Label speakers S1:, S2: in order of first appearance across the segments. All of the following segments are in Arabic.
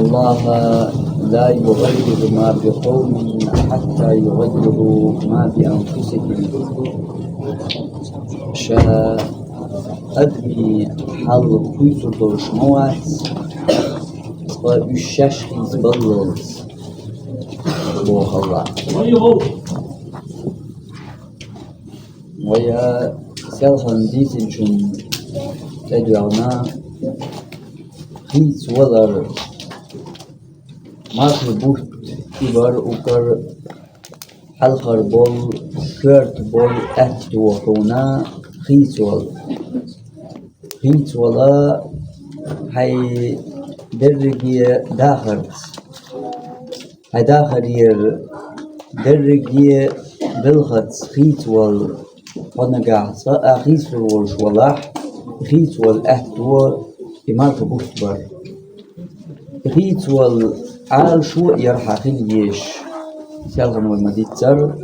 S1: الله لا يغير ما بقوم حتى يغيروا ما بأنفسهم. شا أدمي حال كويتر دورشموات ويشاشخيز بللز بوخ الله ويا سيالخان ديزن شن تدعونا خيز ولر مارخ بوت إبار وكر حلقر بول كرت بول أتوحونا خيز ولا هاي درجي داخرت هاي داخرير درجي بالخط خيز ول ونقع خيز والشولاح خيز والأهتو إمارك بوتبر خيز والعال شو يرحى خليش سيالغن والمديتر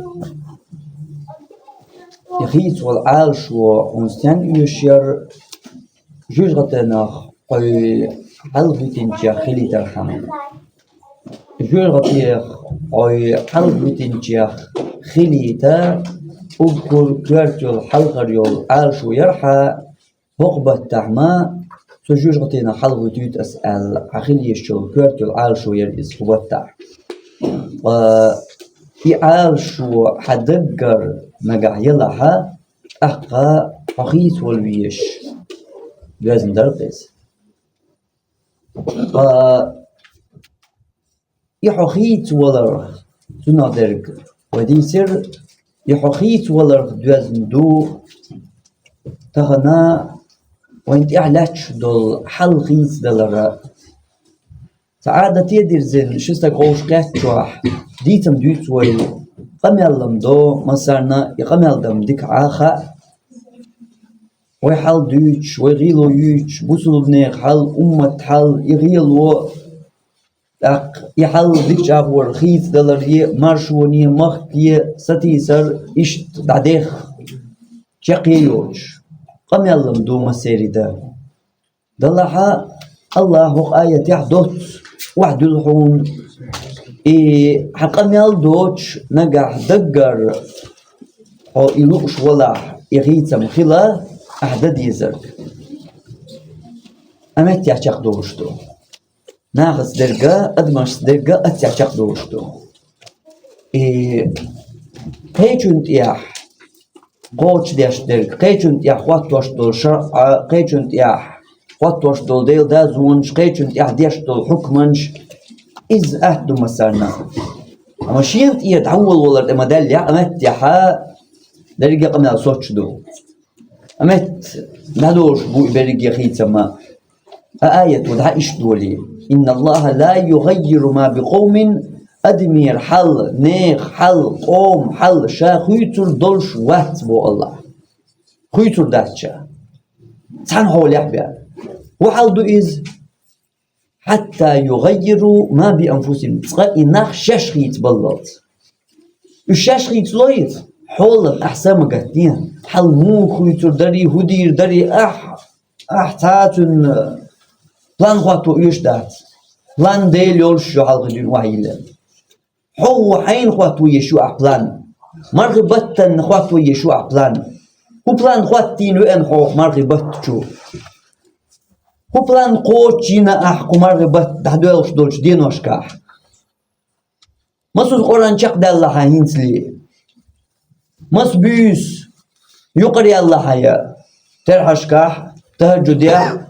S1: خيز والعال شو ونستان يشير جوجغتناخ قوي حلبتنجا خلي ترحم جوجغتيخ قوي حلبتنجا خلي تا أذكر كرتل حلقر يول عال شو يرحى هقبة تعمى سجوج غطينا حلقة تيت أسأل عخيل يشتغل كرتل عال شو يرئيس هقبة تع في عال شو حدقر مقع يلحى أحقا حخيث والويش لازم درقس يحخيث ولر تنادرق ودي سر يحخيث ولر لازم دو تغنى وانت اعلاتش دول حل خيس دلرا سعادة تيدر زين شستا قوش قاتشوح ديتم دوتوي قميلم دو مصارنا يقميلدم ديك عاخا ويحل دوتش ويغيلو يوتش بوصلو بنيق حل أمت حل يغيلو يحل ديك جابور خيس دلر مارشوني مخي ستيسر اشت دعديخ جاقيوش قم يلم دوما سيريدا دلها الله آية يحدث وحد الحون حقم يلدوش نجح دقر أو إلوش ولا يغيتم خلا أحدد يزرق أمت يحشق دوشتو ناغس درقا أدمش درقا أتيحشق دوشتو هيجنت يح قوش ديش درك قيچنت يا خواتوش دول شرع قيچنت يا خواتوش دول ديل دازونش قيچنت يا ديش دول حكمنش إز أهدو مسارنا أما شينت إيه تعول ولا المدال يا أمت يا حا درجة قمنا صوتش دو أمت نادوش بو برجة خيتما آية ودها إيش دولي إن الله لا يغير ما بقوم أدمير حل نيخ حل قوم حل شا خيتر دولش وات بو الله خيتر داتشا تان هو لحبا وحل دو إز حتى يغيروا ما بأنفسهم تقا إناخ شاش خيت بلط الشاش خيت لويت حول أحسام قاتنين حل مو خيتر داري هدير داري تاتن بلان خواتو إيش دات بلان ديل يولش حلق دين وحيلا هو حين خواتو يشوع بلان مرغبتن خواتو يشوع بلان هو بلان خواتين وين خوخ مرغبت شو هو بلان قوتشينا أحكو مرغبت دهدوش دولش دينوش كاح مصوص قران شق دالله هينسلي مص بيس يقري الله يا ترحش كاح تهجد يا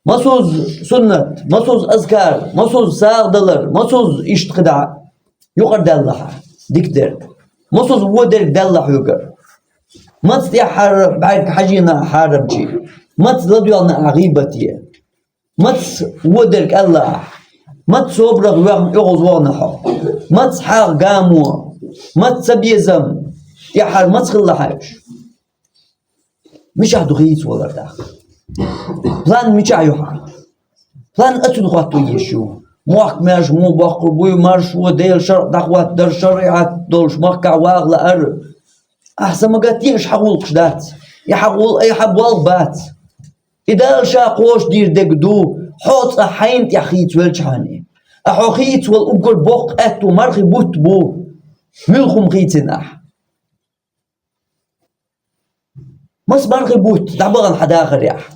S1: مصوص سنة مصوص أذكار مصوص ساغ دلر مصوص إشتقدع يقر دلها ديكتر مصوص ودرك دلح يقر مص يحارب بعد حجينا حارب جي مص لديونا عغيبتي مص ودرك الله مص صبرغ يغض ونحو مص حاغ قامو مص سبيزم يحار مص خلا حاج مش عدو غيث ولا داخل بلان ميچا يوحا بلان اتن خواتو يشو موك ماش مو بقربوي مارشو ديل شرع دخوات در شريعات دولش مقع واغ لأر أحسن ما قاتيش حقولكش دات يحقول أي حبوال بات إذا شا قوش دير دقدو حوت حين يخيت والجاني أحو خيت والأقر بوق أتو مرخي بوت بو ملخم خيتنا مس مرخي بوت دعبغن حدا آخر يح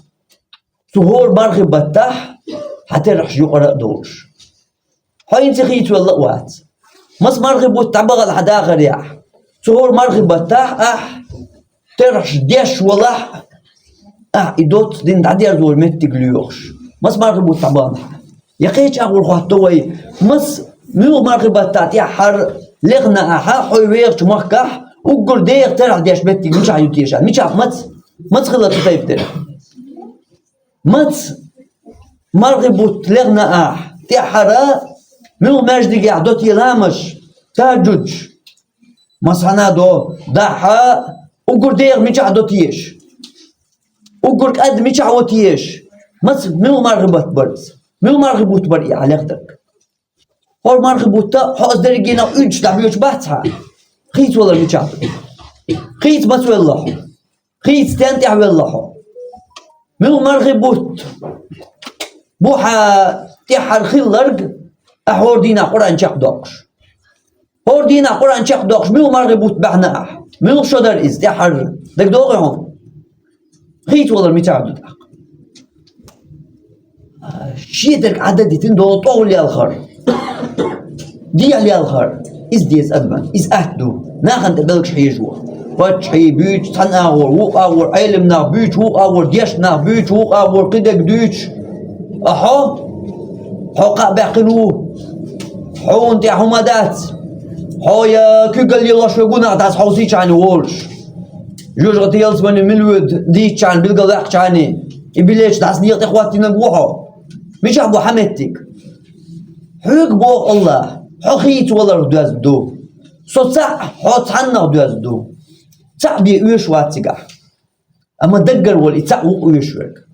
S1: سهور مرخي بتاح حتى رح يقرأ دوش حين تخيت واللقوات مس مرخي بوت دعبغن حدا آخر يح سهور مرخي بتاح ترش ديش والله إدوت دين تعدير دول متى قليوش مس مرخي بوت تعبان يقيش أقول خاطوي مس مو مرخي بتاع حر لغنا حوي ويرش مكح وقول دير ترى ديش متى مش عيوتيش مش مت خلط تايبتر مت مرخي بوت لغنا تي حرا مو ماجد قاعدوت يلامش تاجج مصحنا دو ضحى وقول دير مش عدوتيش وقول قد مش عوتيش مس مو مرغبت برز مو مرغبوت بري على قدك هو مرغبوت حاز درجينا üç دبيوش باتها خيت ولا مش عارف خيت بس والله خيت استنتع والله مو مرغبوت بوحة تحر خلرق أحور دينا قرآن شق دوقش هور دينا قرآن شق دوقش مو مرغبوت بحنا مو شدر إز تحر دك دوقهم خيت ولا مش عارف شيتك عددتين دول طول الخر دي على الخر إز ديس أدمن إز أهدو ناخن تبلغش حيجوا فتش حي بيج تن أور وق أور علمنا بيج وق أور ديشنا بيج وق أور قدك ديش أحا حقا بقلو حون تي حمادات حايا كيقل يلاش وقونا تاس حوسيش عن وولش جوج غتيلس من ملود ديش عن بالقلاق عني إبليش تاس نيات إخواتي نقوحو مش أبو حمدتك حق بو الله حقيت ولا ردواز دو صوتع حط حنا ردواز دو تعبي ويش واتجا أما دقر والإتع ويشوك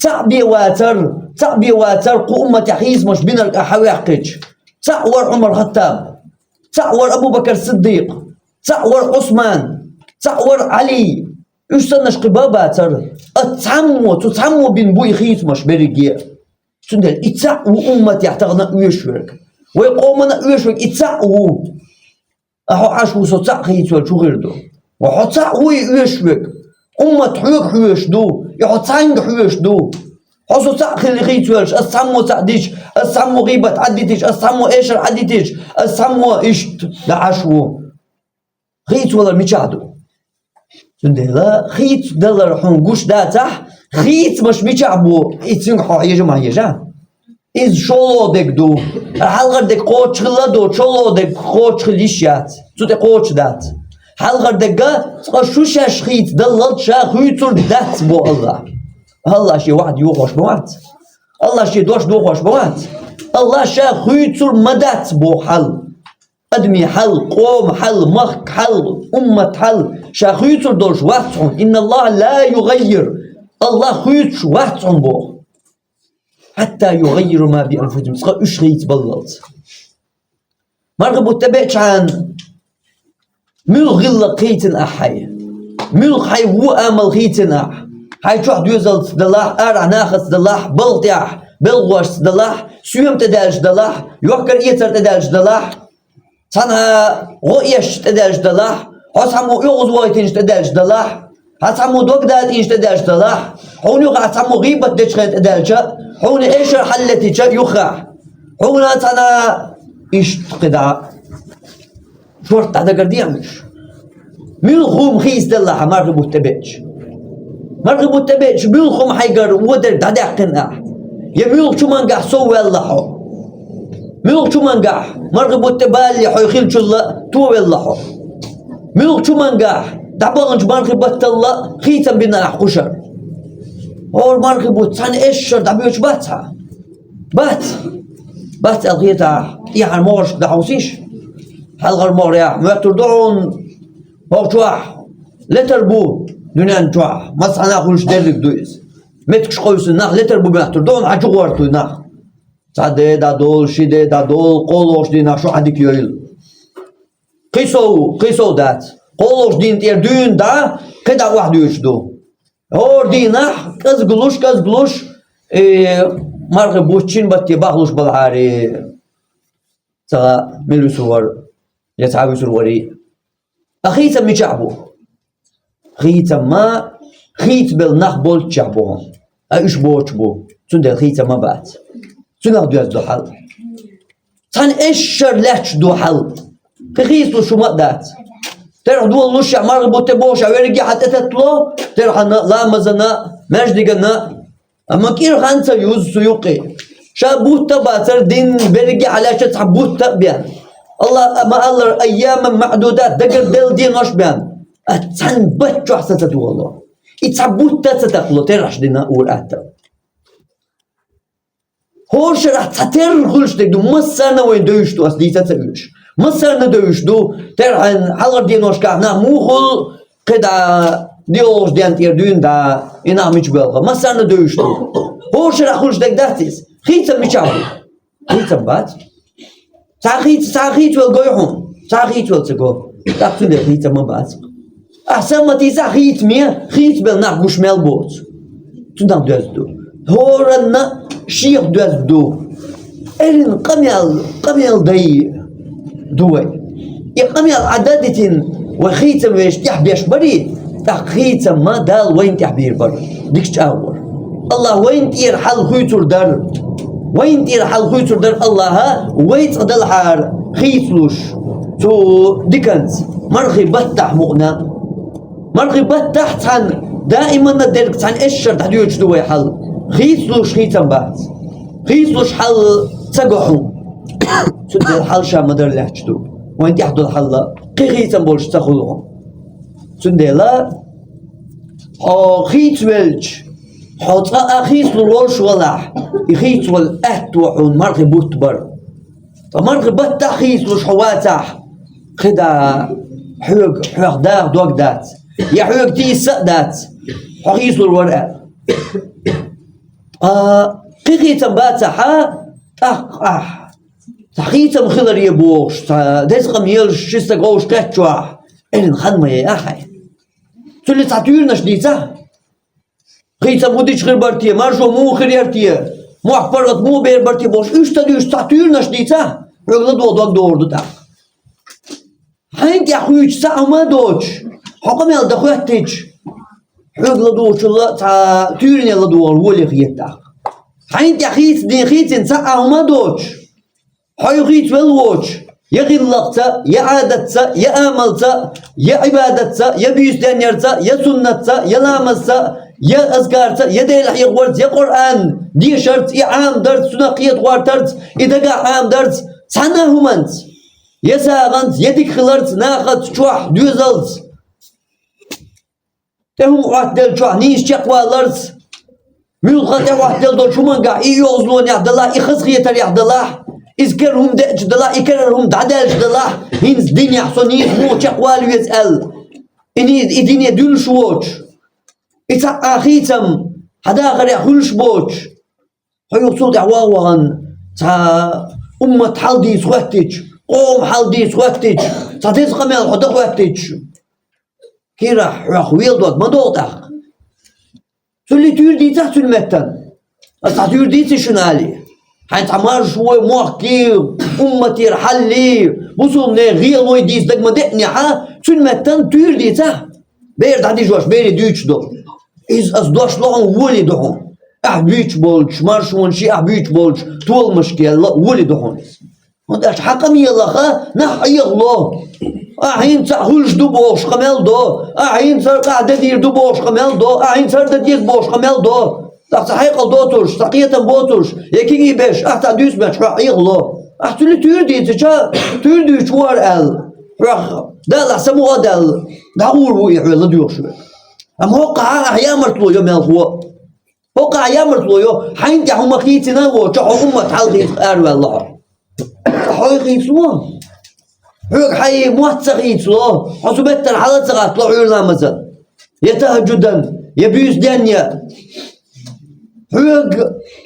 S1: تعبي واتر قومة تحيز مش بين الحواقج تعور عمر الخطاب تعور أبو بكر الصديق تعور عثمان تعور علي إيش سنش قباباتر تتعمو بين بوي خيت مش بريجير سندل إتسع وأمة يحتغنا ويشورك ويقومنا ويشورك إتسع و أحو عشو سوتسع خيت وشو غيردو وحتسع ويشورك أمة حيوك حيوش دو يحتسعين حيوش دو حسو تسع خيت وش أسمو تعديش أسمو غيبة عديتش أسمو إيشر عديتش أسمو إشت لعشو خيت ولا ميشادو سندلا خيت دلر حون قوش داتح خيت مش ميشعبو إتسين حو يجمع يجان إز شولو دك دو حلغر دك قوش خلادو شولو دك قوش خليشيات سوتي قوش دات حلغر دك شوشاش خيت دلت شا خيتور دات بو الله شي واحد يوخوش بوات الله شي دوش دوخوش بوات الله شا خيتور مدات بو حل أدمي حل قوم حل مخ حل أمة حل شا خيتور دوش واتهم إن الله لا يغير الله خيتش واتهم بو حتى يغيروا ما بأنفسهم سقى إيش خيت بللت مرغبو تبعش عن ملغل خيتن أحي ملغ حي وأمل خيتن أح حي شو يوزل دلاح أرع ناخذ دلاح بلطيح بلغوش دلاح سيوم تدالج دلاح يوكر يتر تدالج دلاح صنها غويش تدالج دلاح حسمو يغز وايتنش تدالج دلاح حسمو دوك دالتينش تدالج دلاح هون يوقع حسمو غيبة تدشخل تدالج هون إيش حلتي جا يخاح هون أنا إيش قدع شورت هذا قردي مش ملخوم خيس دلها مرغبو تبعش ملخوم حيقر ودر دعقنا يا ملخ شو منقع سوى الله ملخ شو منقع مرغبو تبالي حيخيل شو الله تو الله ملخ شو منقع دعبانج مرغبو الله خيتا بنا حقشر هو مرغبو تسان إيش دعبيوش باتها بات الغيتا يعني مورش دعوسيش حلغر موريا ما تردون هوشواح لتربو دنيان جواح مصحنا خلش ديرك دويس متكش قويسن ناخ لتربو ما تردون حاجو غورتو ناخ ساده دادول شيده دادول قولوش دينا شو حدك يويل قيسو دات قولوش دين تير دين دا قدا واحد يوشدو هور دينا كز قلوش مرغ بوتشين بتي باخلوش بالعاري ترى ملو سور يتعبي سوري أخيت مي شعبو خيت ما خيت بالنخبول تشعبوهم أيش بوتشبو تندل خيت ما بات تندل دوز دو حل تان إشر لاتش دو حل خيت شو ما دات ترى دول لوش مرغ بوتي بوش أوريجي حتى تطلو ترى لا مزنا مجدنا أما كير خانسا يوز سيوقي شابوت باتر دين برجع على شتحبوت تبيان الله ما الله أياما معدودات دقر دل دين وش بيان أتسن بتشو حسد والله يتحبوت تتقلو ترحش دينا أول أتر هوش راح تتر خلش تقدو مسرنا وين دوشتو أصلي تتقلش مسرنا دوشتو ترحن حلر دين وش كعنا موخل قدا ديوش ديان تيردون دا إنا مش بلغة مسرنا دوشتو هوش راح خلش دقداتيس خيتم مشاوي خيتم بات ساخيت والقيحهم ساخيت والتقو تقتل خيتم ما بات أحسن ما تيسا خيت مية خيت بالناق مش ملبوت تنام دوزدو هورنا شيخ دوزدو إلين قميل دي دوي يقميل عدادة وخيتم ويش تحبيش بريد خيتم ما دال وين تحبير بر ديكش تأور الله وين تير حل خيتر در وين تير حل خيتر در الله ها ويت عدل حار خيتلوش تو ديكنز مرخي بتح مغنى مرخي بتح تحن دائما ندرك تحن اشر تحديوش دوي حل خيتلوش خيتم بات خيتلوش حل تقحو سد الحل شا مدر لحجتو وين تحدو الحل خيتم بولش تخلهم سندلا خيت ولج حط أخيت لولش ولاح يخيت والأهت وحون مرغي بوت بر فمرغي بت أخيت لوش حواتح خدا حوق داغ دوق دات يا حوق تي سقدات حخيت للورقة قيقيت باتحا تحقيت مخلر يبوش دزقم يلش شستا قوش كتشوح إلين خدمة يا أخي تولي تعطيرنا شديدة خيتا موديش غير برتيه مارشو مو خيرتيه مو أحبرت مو بير برتيه بوش إيش تديش تعطيرنا شديدة رجل دور ده هنت يا أخوي ساعة ما دوش حكم يلا دخواتج رجل دوش الله تعطيرني يلا دور ولي خيتا هنت يا خيت دين خيت ساعة ما دوش هاي خيت والوش يا غلقتا يا عادتا يا آملتا يا عبادتا يا بيستانيرتا يا سنتا يا لامستا يا أذكارتا يا ديلح يغورت يا قرآن دي شرط يا عام درت سنقية غوارترت إذا عام درت سنة همانت يا ساغنت يا ديك خلرت ناخت شوح دوزلت تهم واحد دل شوح نيش شقوالرت ملغة يا واحد دل دول شمانقع يوزلون يا عبدالله يخز خيتر يا عبدالله إذكرهم دأج دلا إكررهم دعدالش دلا هينز دين يحصني مو تقوال ويسأل إني إديني دول شوش إتا أخيتم هذا غير يخلش بوش هيو صوت عواوان تا أمة حالدي سواتج قوم حالدي سواتج تا تزقى من الحدق واتج كي راح ويلدوك ما دوتك تولي تيردي تحت المتن أصلا تيردي تشنالي حين تعمر شوي موحكي أمتي رحلي بوصلني غير نوي ديس دق ما دقني ها شن متن تير دي تا بيرد عندي جوش بيري ديوش دو إز أصدوش لهم ولي دهون أحبيش بولش مارشون شي أحبيش بولش طول مشكلة ولي دهون هذاش حقمي يلا خا نحي الله أحين تأخلش دو بوش خمال دو أحين سر قاعدة دير دو بوش خمال دو أحين سر دير بوش خمال دو تحقيق دوتوش تحقيقا بوتوش يكيجي باش أحتا دوس باش راح يغلو أحتو اللي تيردي تجا تيردي شوار ال راح دال سموه دال دعور ويحوي لديوش أما هوقع أحيا مرتلو يوم يلقوا هوقع أحيا مرتلو يوم حين تحوم خيتنا وشعو أمة حالقي أروي الله حوي خيتلو هوق حي موحتة خيتلو حسوبت الحالات سغات طلعوا لنا مثلا يتهجدا يبيوس دانيا هوق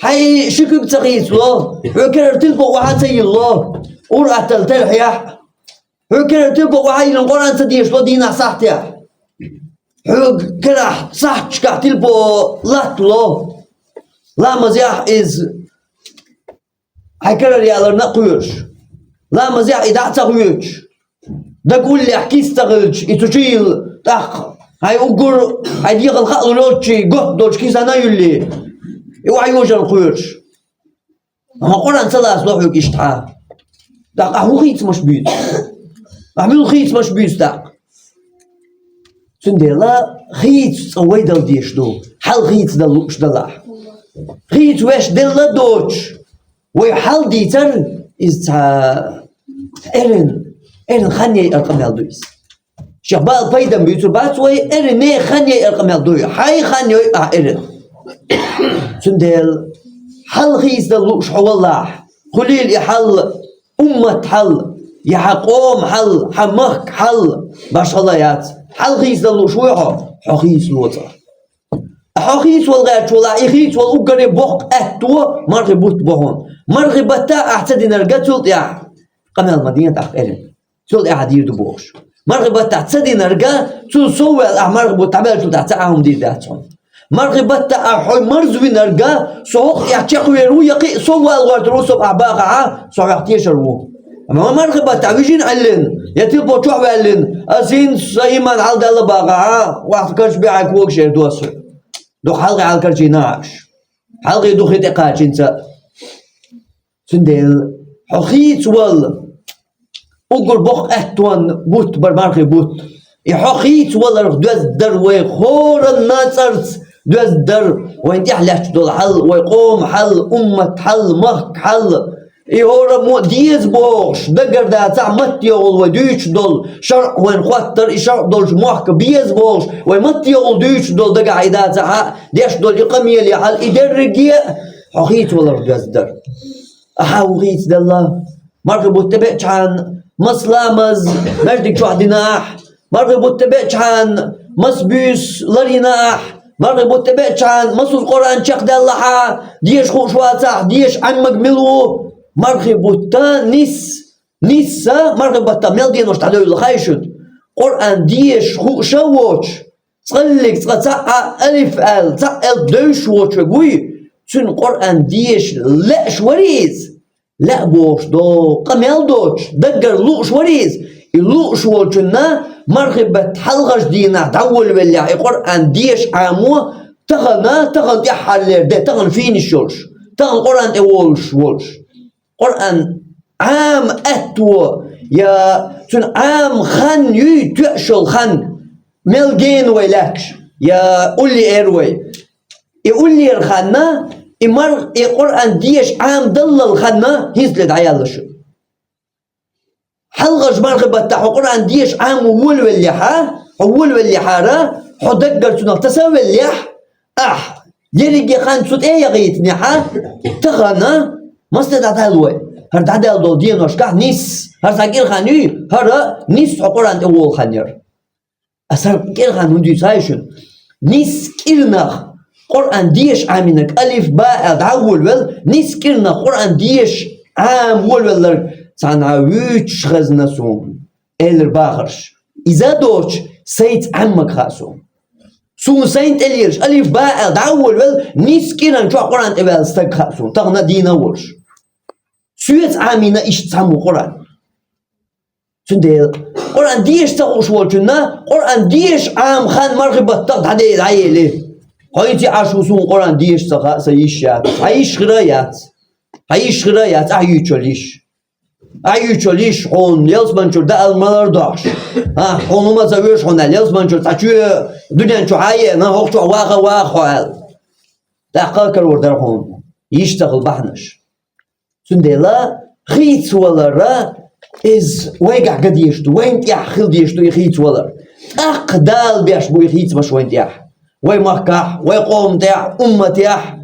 S1: حي شكك تغيث الله هو كرر تلقوا وحاتي الله ورأت التلحيح هو كرر تلقوا وحي القرآن تديش ودينا صحتها هو كرح صح شكح تلقوا لات الله La maziyah is هيكرر يا لرنا قيوش لا مزيح إذا تغيوش ده قول لي أحكي استغلش يتشيل تاخ هاي أقول هاي ديق الخاء لوتشي قط دوش كيس أنا يلي يوعي وجه القيوش أما قرآن ثلاث لوحيك إشتعا تاخ أهو خيط مش بيت أعمل خيط مش بيت تاخ سندلا خيط ويدا ديش دو حل خيط دلوش دلاح خيط ويش دلا دوش ويحل ديتر إز إرن خانية أرقام يالدويس شبال بايدن بيوتر باتوي إرن ني خانية أرقام يالدوي حي خانية إرن سندل حل خيز دلوش حوالله خليل يحل أمة حل يحقوم حل حمك حل باش الله حل خيز دلوش ويحو حخيز لوطا حخيز والغير شولا يخيز والأقري بوق أهتو مرغبوت بوهون مرغبتا أحتدي نرغتول يا قمال المدينة تحت إرن تول إعادير دبوش مرغبتا أحتدي نرغا تول سوال مرغبوت تعمل تول تحتاهم دي داتهم مرغبتا أحوي مرزوي نرغا سوق يحتقوي رو يقي سوال وردروسو أعباقها سوق يحتيشرو أما مرغبتا ويجين علن يتيل بوشوح وعلن أزين سيمان عالد الله باقها واحد كرش بيعك ووكشير دوسو دو حلقي على الكرجيناش حلقي دو خيطي قاچينتا سندل حخيت وال أقول بوخ أهتوان بوت برمارخي بوت يحخيت وال دوز در ويخور الناصرت دوز در وين يحلش دول حل ويقوم حل أمة حل مهك حل يهور مو ديز بوش دقر دا تعمت يقول وديش دول شرق وين خطر شرق دول مهك بيز بوش ويمت يقول ديش دول دقا عيدا تعا ديش دول يقمي اللي حل إدرقية حخيت وال دوز در أحاوغيت دالله مرغبو تبعش عن مسلامز مجدك شو عدناح مرغبو تبعش عن مسبيس لريناح مرغبو تبعش عن مسوس قرآن شاق دالله ديش خوشواتح ديش عمك ملو مرغبو تا نيسا مرغبو تا ملدين وش تعلو الخايشد قرآن ديش خوشواتش تصليك تصلق ألف أل تقل دوش واتش وقوي تون قرآن ديش لا شوريز لا بوش دو قميل دوش دقر لوش وريز اللوش والجنة مرغبة حلغش دينا دول بالله قرآن ديش عامو تغن يحلر ده تغن فين الشولش تغن قرآن اولش قرآن عام أتو يا تون عام خان يتوشل خان ملجين ويلاكش يا قولي ايروي يقول لي الخانة القرآن ديش عام ضل الخانة هيزلد عيالش حلغش مرغبة تاعو القرآن ديش عام أول واللحة را حدقر تنال تساوي اللح يريجي خان سود ايه يغيتني تغنى مستد عدالوي هرد عدال دول دين وشكح نيس هرد عقير خاني هرد نيس القرآن أول خانير أسر كير خانو دي سايشن نيس كيرنخ قرآن ديش عامينك ألف باء دعول ول نيس كيرنخ قرآن ديش عام ول سانعويتش غزنسون إلر باخرش إذا دوش سيت عمك خاسون سون سينت إليرش ألف باء دعول ول نيس كيرن شو قرآن إبال استك خاسون تغنى دينا ولش سويت عامينا إيش تسمو قرآن سنديل قرآن ديش تغوش ولشنا قرآن ديش عام خان مرغبة تغد عديد عيلي هايتي عاشوسون قرآن ديش تغا سيشات عيش غرايات أيوتشليش حون يلس منشور ده الملار داش حون ما زويش حون يلس منشور تاچو دنيا شو عايه نا هوك شو واخ تاقل كرور در حون يشتغل بحنش سندلا خيت ولا إز ويقع قد يشتو وين تيحخل ديشتو يخيت ولا أقدال بيش بو يخيت مش وين تيح وي مكح وي قوم تيح أمة تيح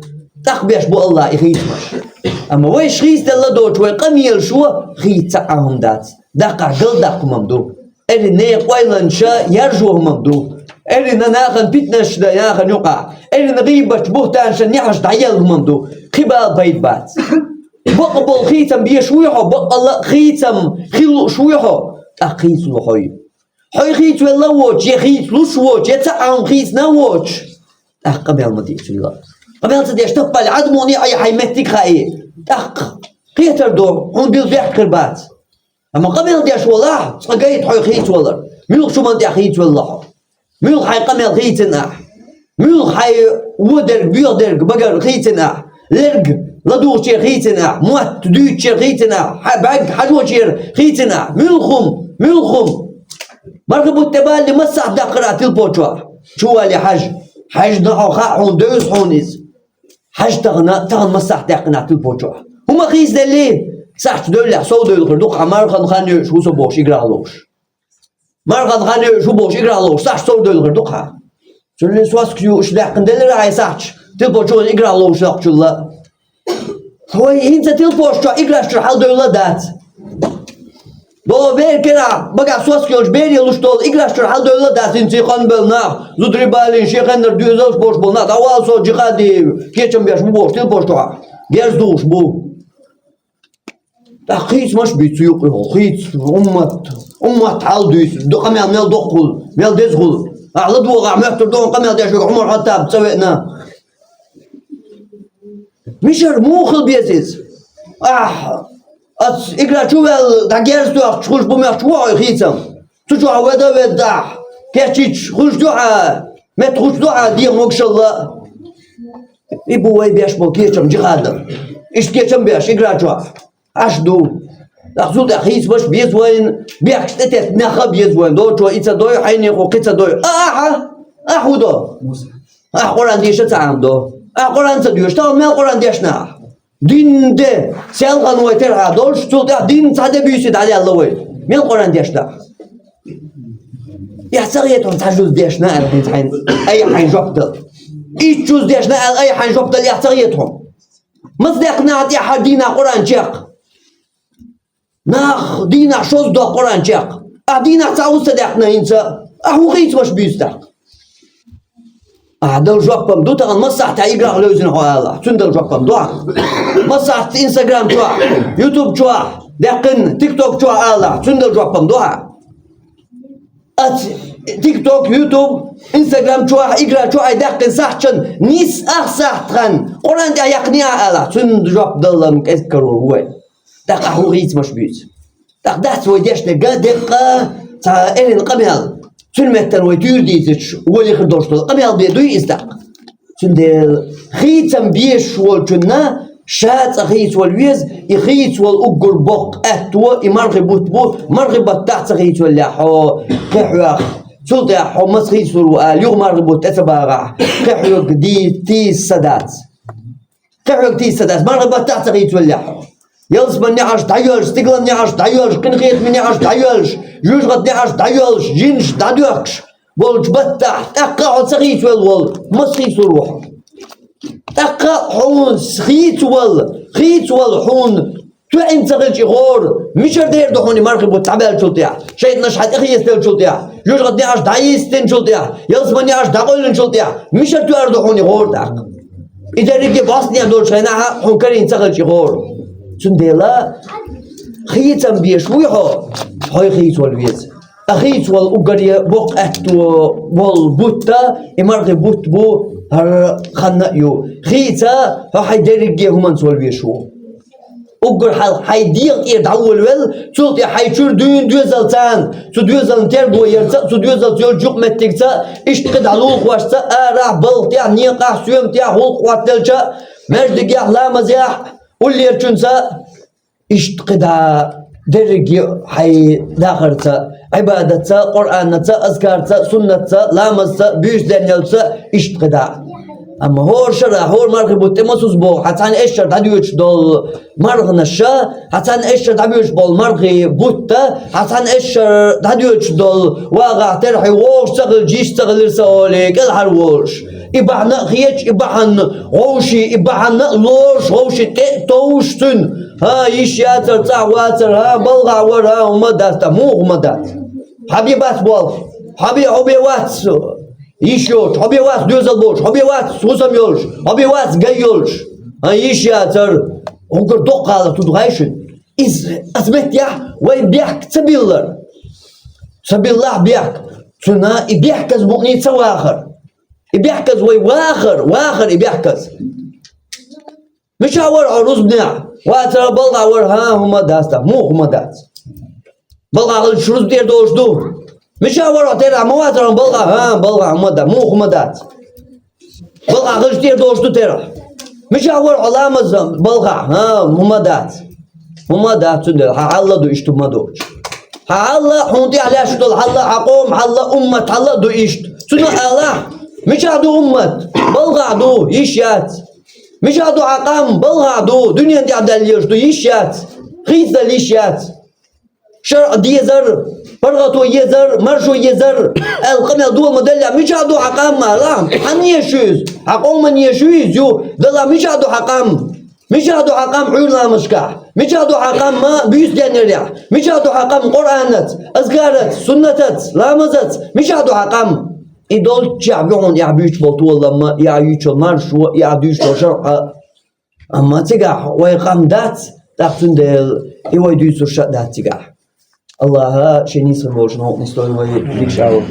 S1: تقبيش بو الله يخيت مش أما ويش خيت الله دوش وي قميل شو خيت تعاهم دات دقع قل داقو ممدو إلي نيق ويلنشا يرجوه ممدو إلي ناخن بيتنش دا ياخن يقع إلي نغيبش بوهتانشا نيحش دعيال ممدو خبال بيت بات بقبل خيتم بيشويحو بقل خيتم خلو شويحو خيت لحوي حي خيت ولا ووش يخيت لوش ووش يتعاهم خيت نووش قبل ما تيجي الله قبل تديش تقبل عدموني أي حيمتك خاي أخ قيتر دو هون بيلبيع كربات أما قبل ديش والله صقيت حي خيت والله ميل شو من دي خيت والله ميل حي قمل خيتنا ميل حي ودر بيودر بقر خيتنا لرق لدو شير خيتنا موت دو شير خيتنا بعد حجو شير خيتنا ميلخم مركبو التبال مسح دقرات البوتشوا شو اللي حج نحو خاحون دوس حونيز حج تغن مسح دقنات البوتشوا هما خيز دلين ساعت دولة صو دولة خردوق مرخن خانيو شو سبوش يقرالوش مرخن خانيو شو بوش يقرالوش ساعت صو دولة خردوقها شو اللي سواس كيو اش دقن دلين راي ساعت تلبوتشوا يقرالوش لقش الله هو انت تلبوتشوا يقراش حال دولة دات دو بير كنا بقى سواس كيوش بير يلوشتول يقراش حال دولة دات انتي خان بلنا زودري بالين شيخن دوزوش بوش بلنا دوال صو جهادي كيچم بيش بوش تلبوتشوا جرز دوش بو خيت مش بيتسوق خيت أمة حالدوس دو قميل ميل دخل ميل دزغل على دو عملت دون قميل ديش عمر حتى بتسوينا مشر موخل بيسيز إقرأ شو دعيرس تو خش بمية شو خيتم تجوا ودا كيتش خش دعاء ما تخش دعاء دي ما شاء الله يبوي بيش بو كيتم جهاد إيش كيتم بيش إقرأ شو أشدو أخذوا تأخيس باش بيزوين بيحكتت نخا بيزوين دو شو إذا دوي حيني وقيت دوي أحودو قرآن ديش تعام دو قرآن تديوش تاو مال قرآن ديشنا دين ده سيال قانوي ترها دولش تول ده دين ساده بيسيد على الله وين مال قرآن ديشنا يحسغيتهم تحجوز ديشنا الحين أي حين جبتل إيش ديشنا أي حين جبتل يحسغيتهم مصدقنا عطي حدينا قرآن شيخ ناخ دينا شوز دو قرآن شيخ دينا تعوز صدقنا إنسا هو غيت واش بيستحق دل جوابم دو تغن مسحت يقرأ لوزن الله تندل جوابم دو مسحت إنستغرام شو يوتيوب شو دقن تيك توك شو الله تندل جوابم دو تيك توك يوتيوب إنستغرام شو يقرأ شو دقن صحشن نيس صحتن قرآن ده يقني الله تند جواب دلهم كذكروا هو دقة هو غيت مش بيت دقة سوي ديش دقة تا إلين قبل سلمتن ويتيرديتش ولي خدوشتو قبل بيدو يستق سندل خيتم بيش والجنة شات خيت والويز يخيت والأجر بق أتو يمرغب بو مرغب تحت خيت ولا حو كحوا سلطة حو مسخيت والوال يوم مرغب تتبارع كحوا جديد تيس سدات كحوا تيس سدات مرغب تحت خيت ولا حو يلس من نعش دايلش تقل نعش دايلش كن خيت من نعش دايلش جوج غد نعش دايلش جنش دادوكش بولج بتح تقع سخيت والول مسخيت الروح تقع حون سخيت وال حون تو انت غلشي غور مش دير دحوني مركب وتعبال شلطيا شيء نشحت اخي يستل شلطيا جوج غد نعش دايستن شلطيا يلس من نعش داقل شلطيا مش تو اردحوني غور داق اذا رجي باصني دول شيناها حون كرين تغلشي غور سندلا خيتم بيشويحو هاي خيت والبيت أخيت والأجري بقعت والبوتا إمرغ بوت بو هر خنايو خيتا هاي درجة هم والبيشو أجر حيديق يدعول ويل صوت حيشور دوزلتان دوزلن تربو يرتا دوزلت يرجوك متكتا اشتقد علوق واشتا راح بلطيع نيقع سويم تيع هولق واتلشا مجدق يحلا مزيح واللي يرجونسا اشتقدا درجي حي داخلتا عبادتا قرآنتا أذكارتا سنتا لامستا بيش دانيالتا اشتقدا أما هور شرع هور مرغب تمسوس بو حتى إيشر داديوش دول مرغنشا حتى إيشر داديوش بول مرغي بوتا حتى إيشر داديوش دول واقع ترحي ووش تغل جيش تغل رسالك الحروش إبعنا خيش إبعنا غوشي إبعنا لوش غوشي تأتوشتن ها يشياتر تعواتر ها بلغع ورها ومدات مو مدات حبيبات بول حبيبات يشوش حبيبات دوزل بوش حبيبات سوسم يولش حبيبات جاي يولش ها يشياتر هنقر دوقالة تدغايشن إز أزمت يح ويبيحك سبيلر سبيلله بيحك سنا يبيحكز بقني تواخر يبيحكز واخر يبيحكز مشاور عروس بناع واتر بلغا ور ها هما داستا مو هما داس بلغا الشروز دير دوشدو مشاور عتيرا مو واتر بلغا ها بلغا هما دا مو هما داس بلغا غش دير دوشدو تيرا مشاور علامز بلغا ها هما داس هما داس تندر حالا دو اشتو ما دوش حالا حونتي على شدول حالا حقوم حالا أمت حالا دو اشت سنو الله مشادو أمت بلغا دو يشيات مشادو عقام بلغا دو دنيا دي عدال يشدو يشيات خيثة ليشيات شرع دي يزر برغتو يزر مرشو يزر القنا دول مدلع مشادو عقام لا حن يشوز حقوم من يشوز يو دلا مشادو عقام مشادو عقام عيولا مشكح مشادو عقام ما بيوس جنريا مشادو عقام قرآنت أزغارت سنتت لامزت مشادو عقام إدول جابلون يا بيوش بطول لما يا يوش مرشو يا بيوش بشرع أما تجاه ويقام دات تحتن دل إيوه دوسر شد دات تجاه الله شنيس الموجود نستوي ويديك شاور